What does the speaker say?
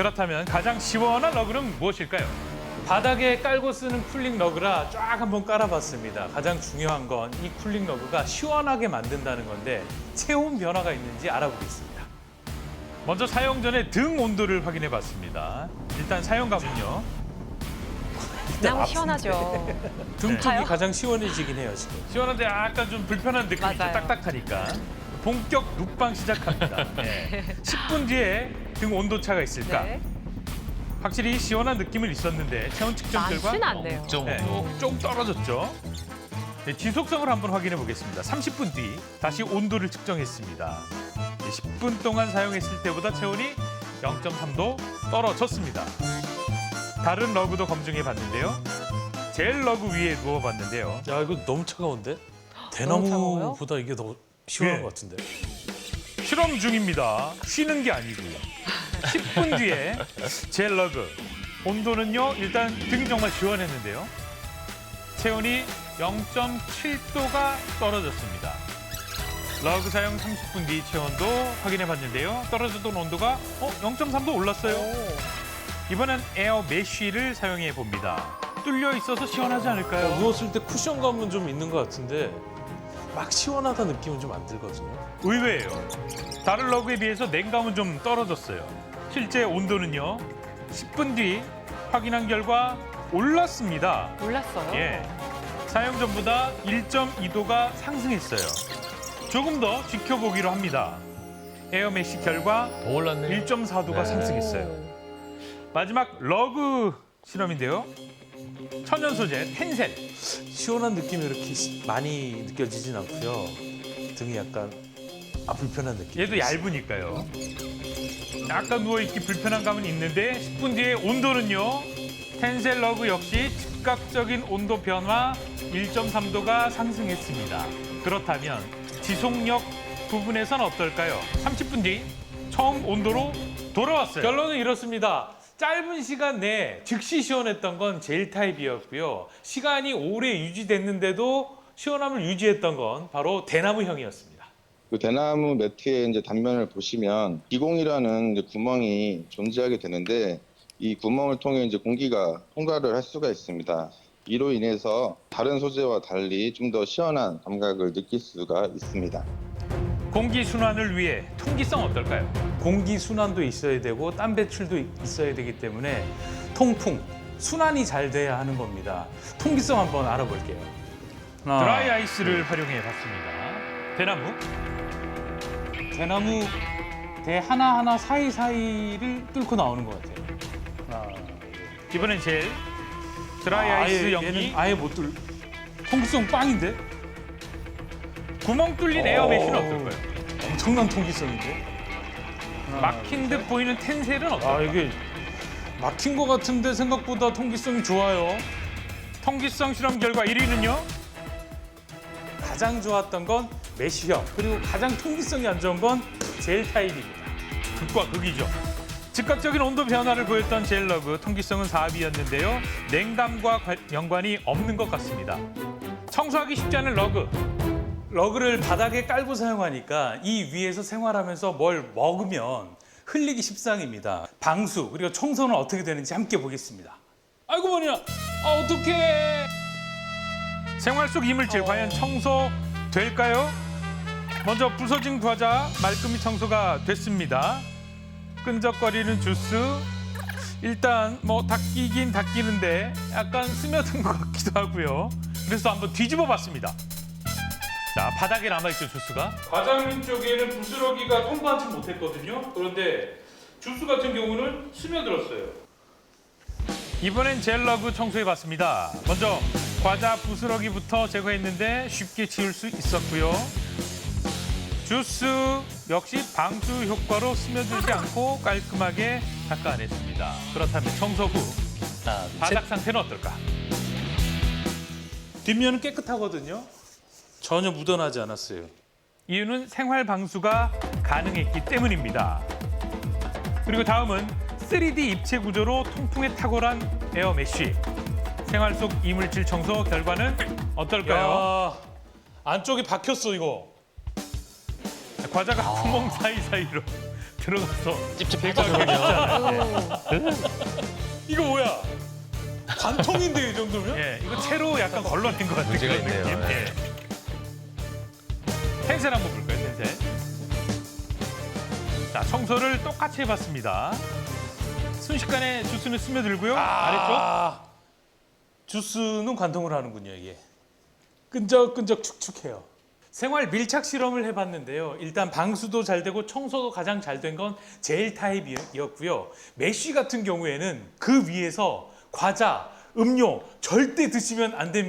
그렇다면 가장 시원한 러그는 무엇일까요? 바닥에 깔고 쓰는 쿨링 러그라 쫙 한번 깔아봤습니다. 가장 중요한 건 이 쿨링 러그가 시원하게 만든다는 건데 체온 변화가 있는지 알아보겠습니다. 먼저 사용 전에 등 온도를 확인해 봤습니다. 일단 사용감은요. 그냥 시원하죠. 등 쪽이 가요? 가장 시원해지긴 해요, 지금. 시원한데 약간 좀 불편한 느낌이죠. 맞아요. 딱딱하니까. 본격 눕방 시작합니다. 네. 10분 뒤에 등 온도 차가 있을까? 네. 확실히 시원한 느낌은 있었는데 체온 측정 결과 많지는 않네요. 좀 떨어졌죠. 네, 지속성을 한번 확인해 보겠습니다. 30분 뒤 다시 온도를 측정했습니다. 10분 동안 사용했을 때보다 체온이 0.3도 떨어졌습니다. 다른 러그도 검증해 봤는데요. 젤 러그 위에 누워봤는데요. 야, 이거 너무 차가운데? 너무 차가워요? 대나무보다 이게 더 시원한 예. 것 같은데? 실험 중입니다. 쉬는 게 아니고요. 10분 뒤에 젤 러그 온도는요. 일단 등이 정말 시원했는데요. 체온이 0.7도가 떨어졌습니다. 러그 사용 30분 뒤 체온도 확인해 봤는데요. 떨어졌던 온도가 0.3도 올랐어요. 이번엔 에어 메쉬를 사용해 봅니다. 뚫려 있어서 시원하지 않을까요? 누웠을 때 쿠션감은 좀 있는 것 같은데 막 시원하다 느낌은 좀 안 들거든요. 의외예요. 다른 러그에 비해서 냉감은 좀 떨어졌어요. 실제 온도는요. 10분 뒤 확인한 결과 올랐습니다. 몰랐어요. 예. 사용 전보다 1.2도가 상승했어요. 조금 더 지켜보기로 합니다. 에어메쉬 결과 더 올랐네. 1.4도가 네. 상승했어요. 마지막 러그 실험인데요. 천연 소재 텐셀. 시원한 느낌이 이렇게 많이 느껴지진 않고요. 등이 약간 불편한 느낌. 얘도 얇으니까요. 약간 누워있기 불편한 감은 있는데 10분 뒤에 온도는요. 텐셀 러그 역시 즉각적인 온도 변화 1.3도가 상승했습니다. 그렇다면 지속력 부분에선 어떨까요? 30분 뒤 처음 온도로 돌아왔어요. 결론은 이렇습니다. 짧은 시간 내에 즉시 시원했던 건 젤 타입이었고요. 시간이 오래 유지됐는데도 시원함을 유지했던 건 바로 대나무형이었습니다. 그 대나무 매트의 이제 단면을 보시면 기공이라는 이제 구멍이 존재하게 되는데 이 구멍을 통해 이제 공기가 통과를 할 수가 있습니다. 이로 인해서 다른 소재와 달리 좀 더 시원한 감각을 느낄 수가 있습니다. 공기 순환을 위해 통기성 어떨까요? 공기 순환도 있어야 되고 땀 배출도 있어야 되기 때문에 통풍, 순환이 잘 돼야 하는 겁니다. 통기성 한번 알아볼게요. 드라이 아이스를 활용해 봤습니다. 대나무 대 하나하나 사이사이를 뚫고 나오는 것 같아요. 이번엔 젤 드라이 아이스 연기 얘는 아예 못 뚫. 통기성 빵인데? 구멍 뚫린 에어 메쉬는 어떨까요? 엄청난 통기성인데? 막힌 듯 보이는 텐셀은 어떨까요? 이게 막힌 것 같은데 생각보다 통기성이 좋아요. 통기성 실험 결과 1위는요. 가장 좋았던 건 메쉬형, 그리고 가장 통기성이 안 좋은 건 젤 타입입니다. 극과 극이죠. 즉각적인 온도 변화를 보였던 젤 러그 통기성은 4위였는데요. 냉감과 연관이 없는 것 같습니다. 청소하기 쉽지 않은 러그. 러그를 바닥에 깔고 사용하니까 이 위에서 생활하면서 뭘 먹으면 흘리기 십상입니다. 방수 그리고 청소는 어떻게 되는지 함께 보겠습니다. 아이고 머니야, 어떡해. 생활 속 이물질 과연 청소 될까요? 먼저 부서진 과자 말끔히 청소가 됐습니다. 끈적거리는 주스. 일단 뭐 닦이긴 닦이는데 약간 스며든 것 같기도 하고요. 그래서 한번 뒤집어 봤습니다. 자, 바닥에 남아있던 주스가 과장님 쪽에는 부스러기가 통과하지 못했거든요. 그런데 주스 같은 경우는 스며들었어요. 이번엔 젤 러그 청소해봤습니다. 먼저 과자 부스러기부터 제거했는데 쉽게 지울 수 있었고요. 주스 역시 방수 효과로 스며들지 않고 깔끔하게 닦아냈습니다. 그렇다면 청소 후 바닥 상태는 어떨까? 뒷면은 깨끗하거든요. 전혀 묻어나지 않았어요. 이유는 생활 방수가 가능했기 때문입니다. 그리고 다음은 3D 입체 구조로 통풍에 탁월한 에어 메쉬. 생활 속 이물질 청소 결과는 어떨까요? 야, 안쪽이 박혔어 이거. 과자가 구멍 사이사이로 들어가서 찝찝했거든요. 관통인데 이 정도면? 예, 이거 채로 약간 걸러낸 것 같은 문제가 그런 있네요. 느낌. 네. 예. 텐셀 한번 볼까요, 텐셀? 자, 청소를 똑같이 해봤습니다. 순식간에 주스는 스며들고요. 아래쪽. 아, 주스는 관통을 하는군요, 이게. 끈적끈적 축축해요. 생활 밀착 실험을 해봤는데요. 일단 방수도 잘 되고 청소도 가장 잘 된 건 젤 타입이었고요. 메쉬 같은 경우에는 그 위에서 과자, 음료 절대 드시면 안 됩니다.